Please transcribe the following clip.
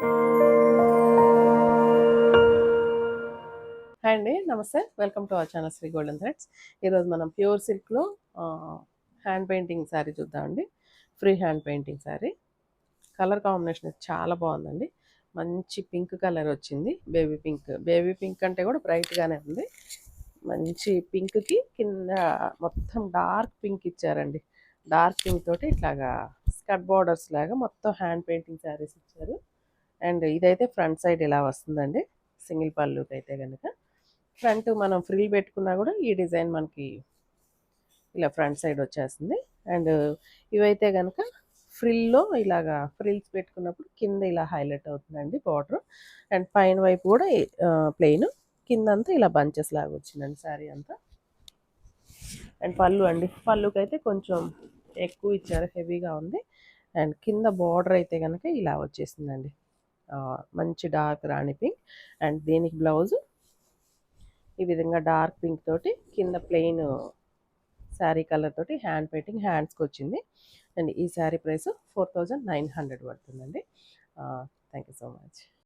Hi అండి, నమస్తే. Welcome to our channel Sri golden threads. ఈరోజు మనం ప్యూర్ సిల్క్లో హ్యాండ్ పెయింటింగ్ శారీ చూద్దామండి. Free hand painting sari. Colour combination చాలా బాగుందండి. మంచి పింక్ కలర్ వచ్చింది. Baby pink. బేబీ పింక్ అంటే కూడా బ్రైట్గానే ఉంది. మంచి పింక్కి కింద మొత్తం డార్క్ పింక్ ఇచ్చారండి. డార్క్ పింక్ తోటి ఇట్లాగా స్కర్ట్ బార్డర్స్ లాగా మొత్తం హ్యాండ్ పెయింటింగ్ శారీస్ ఇచ్చారు. అండ్ ఇదైతే ఫ్రంట్ సైడ్ ఇలా వస్తుందండి. సింగిల్ పళ్ళుకి అయితే కనుక ఫ్రంట్ మనం ఫ్రిల్ పెట్టుకున్నా కూడా ఈ డిజైన్ మనకి ఇలా ఫ్రంట్ సైడ్ వచ్చేస్తుంది. అండ్ ఇవైతే కనుక ఫ్రిల్లో ఇలాగా ఫ్రిల్స్ పెట్టుకున్నప్పుడు కింద ఇలా హైలైట్ అవుతుందండి బార్డర్. అండ్ పైన వైపు కూడా ప్లెయిన్, కిందంతా ఇలా బంచెస్ లాగా వచ్చిందండి శారీ అంతా. అండ్ పళ్ళు అండి, పళ్ళుకి అయితే కొంచెం ఎక్కువ ఇచ్చారు, హెవీగా ఉంది. అండ్ కింద బార్డర్ అయితే కనుక ఇలా వచ్చేసిందండి, మంచి డార్క్ రాణి పింక్. అండ్ దీనికి బ్లౌజ్ ఈ విధంగా డార్క్ పింక్ తోటి కింద ప్లెయిన్ శారీ కలర్ తోటి హ్యాండ్ పెయింటింగ్ హ్యాండ్స్కి వచ్చింది. అండ్ ఈ శారీ ప్రైస్ 4900 పడుతుందండి. Thank you so much.